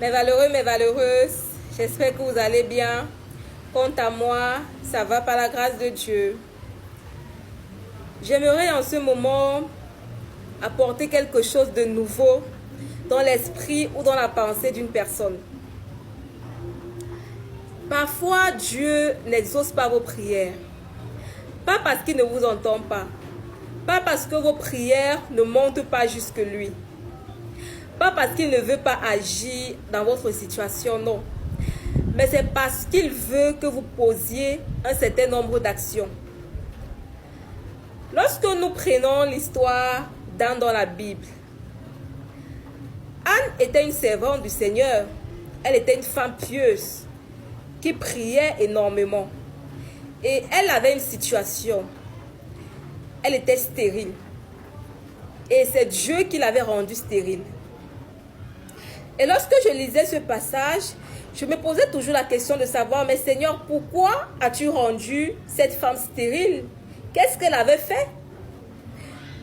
Mes valeureux, mes valeureuses, j'espère que vous allez bien. Quant à moi, ça va par la grâce de Dieu. J'aimerais en ce moment apporter quelque chose de nouveau dans l'esprit ou dans la pensée d'une personne. Parfois, Dieu n'exauce pas vos prières. Pas parce qu'il ne vous entend pas. Pas parce que vos prières ne montent pas jusque lui. Pas parce qu'il ne veut pas agir dans votre situation, non. Mais c'est parce qu'il veut que vous posiez un certain nombre d'actions. Lorsque nous prenons l'histoire d'Anne dans la Bible, Anne était une servante du Seigneur. Elle était une femme pieuse qui priait énormément. Et elle avait une situation. Elle était stérile. Et c'est Dieu qui l'avait rendue stérile. Et lorsque je lisais ce passage, je me posais toujours la question de savoir, mais Seigneur, pourquoi as-tu rendu cette femme stérile? Qu'est-ce qu'elle avait fait?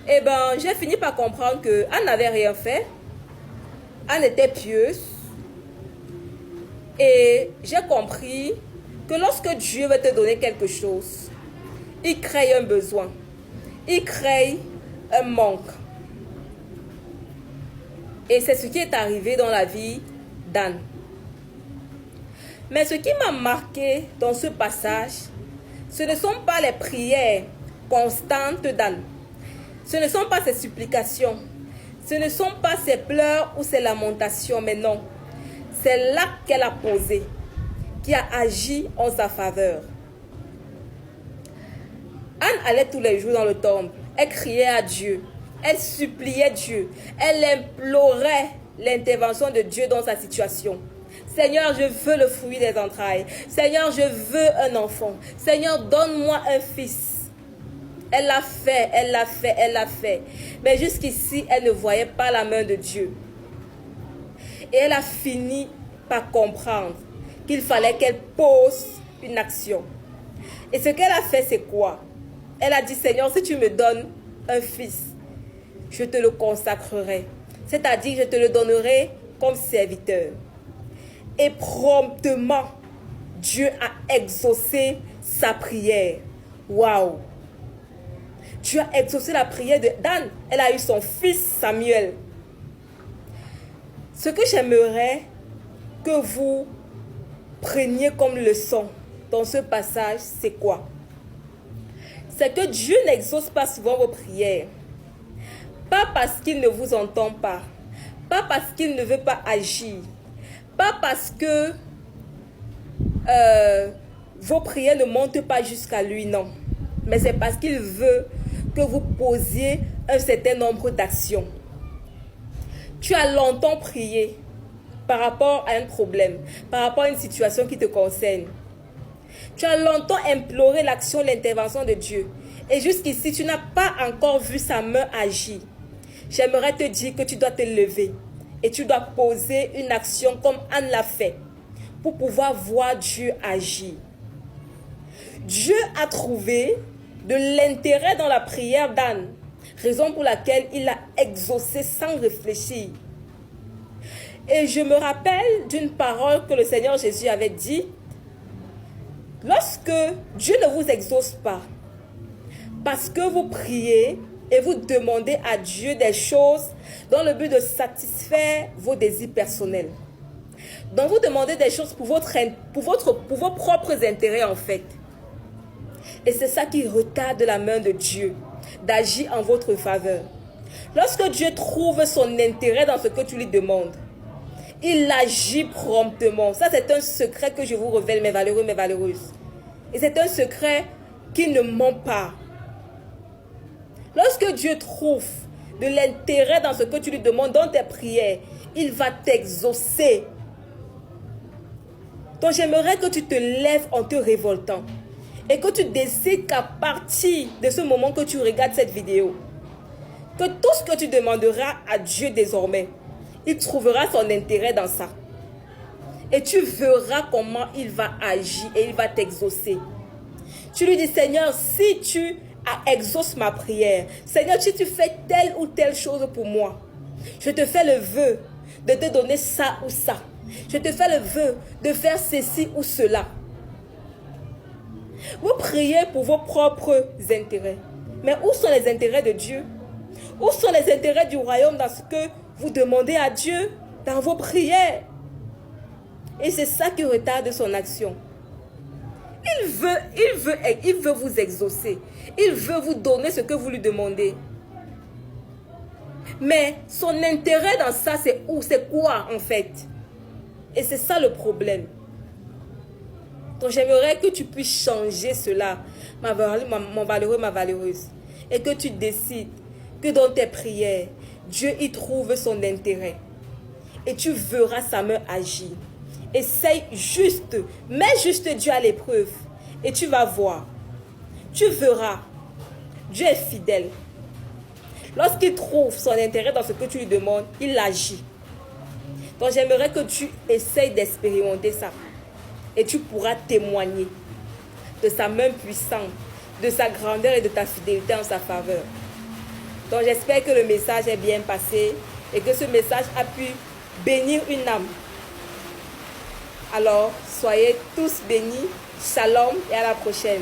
Eh bien, j'ai fini par comprendre que Anne n'avait rien fait. Anne était pieuse. Et j'ai compris que lorsque Dieu veut te donner quelque chose, il crée un besoin. Il crée un manque. Et c'est ce qui est arrivé dans la vie d'Anne. Mais ce qui m'a marqué dans ce passage, ce ne sont pas les prières constantes d'Anne. Ce ne sont pas ses supplications. Ce ne sont pas ses pleurs ou ses lamentations, mais non. C'est l'acte qu'elle a posé qui a agi en sa faveur. Anne allait tous les jours dans le temple. Elle criait à Dieu. Elle suppliait Dieu. Elle implorait l'intervention de Dieu dans sa situation. Seigneur, je veux le fruit des entrailles. Seigneur, je veux un enfant. Seigneur, donne-moi un fils. Elle l'a fait, elle l'a fait, elle l'a fait. Mais jusqu'ici, elle ne voyait pas la main de Dieu. Et elle a fini par comprendre qu'il fallait qu'elle pose une action. Et ce qu'elle a fait, c'est quoi? Elle a dit, Seigneur, si tu me donnes un fils, je te le consacrerai. C'est-à-dire, je te le donnerai comme serviteur. Et promptement, Dieu a exaucé sa prière. Waouh! Dieu a exaucé la prière d'Anne. Elle a eu son fils Samuel. Ce que j'aimerais que vous preniez comme leçon dans ce passage, c'est quoi? C'est que Dieu n'exauce pas souvent vos prières. Pas parce qu'il ne vous entend pas. Pas parce qu'il ne veut pas agir. Pas parce que vos prières ne montent pas jusqu'à lui, non. Mais c'est parce qu'il veut que vous posiez un certain nombre d'actions. Tu as longtemps prié par rapport à un problème, par rapport à une situation qui te concerne. Tu as longtemps imploré l'action, l'intervention de Dieu. Et jusqu'ici, tu n'as pas encore vu sa main agir. J'aimerais te dire que tu dois te lever et tu dois poser une action comme Anne l'a fait pour pouvoir voir Dieu agir. Dieu a trouvé de l'intérêt dans la prière d'Anne, raison pour laquelle il a exaucé sans réfléchir. Et je me rappelle d'une parole que le Seigneur Jésus avait dit, lorsque Dieu ne vous exauce pas, parce que vous priez et vous demandez à Dieu des choses dans le but de satisfaire vos désirs personnels. Donc vous demandez des choses pour vos propres intérêts en fait. Et c'est ça qui retarde la main de Dieu d'agir en votre faveur. Lorsque Dieu trouve son intérêt dans ce que tu lui demandes, il agit promptement. Ça, c'est un secret que je vous révèle, mes valeureux, mes valeureuses. Et c'est un secret qui ne ment pas. Lorsque Dieu trouve de l'intérêt dans ce que tu lui demandes, dans tes prières, il va t'exaucer. Donc, j'aimerais que tu te lèves en te révoltant. Et que tu décides qu'à partir de ce moment que tu regardes cette vidéo, que tout ce que tu demanderas à Dieu désormais, il trouvera son intérêt dans ça. Et tu verras comment il va agir et il va t'exaucer. Tu lui dis, Seigneur, si tu exauces ma prière, Seigneur, si tu fais telle ou telle chose pour moi, je te fais le vœu de te donner ça ou ça. Je te fais le vœu de faire ceci ou cela. Vous priez pour vos propres intérêts. Mais où sont les intérêts de Dieu? Où sont les intérêts du royaume dans ce que vous demandez à Dieu dans vos prières? Et c'est ça qui retarde son action. Il veut vous exaucer. Il veut vous donner ce que vous lui demandez. Mais son intérêt dans ça, c'est où? C'est quoi en fait? Et c'est ça le problème. Donc j'aimerais que tu puisses changer cela, mon valeureux, ma valeureuse. Et que tu décides que dans tes prières, Dieu y trouve son intérêt. Et tu verras sa main agir. Essaye juste, mets juste Dieu à l'épreuve. Et tu vas voir. Tu verras. Dieu est fidèle. Lorsqu'il trouve son intérêt dans ce que tu lui demandes, il agit. Donc j'aimerais que tu essayes d'expérimenter ça. Et tu pourras témoigner de sa main puissante, de sa grandeur et de ta fidélité en sa faveur. Donc j'espère que le message est bien passé et que ce message a pu bénir une âme. Alors, soyez tous bénis. Shalom et à la prochaine.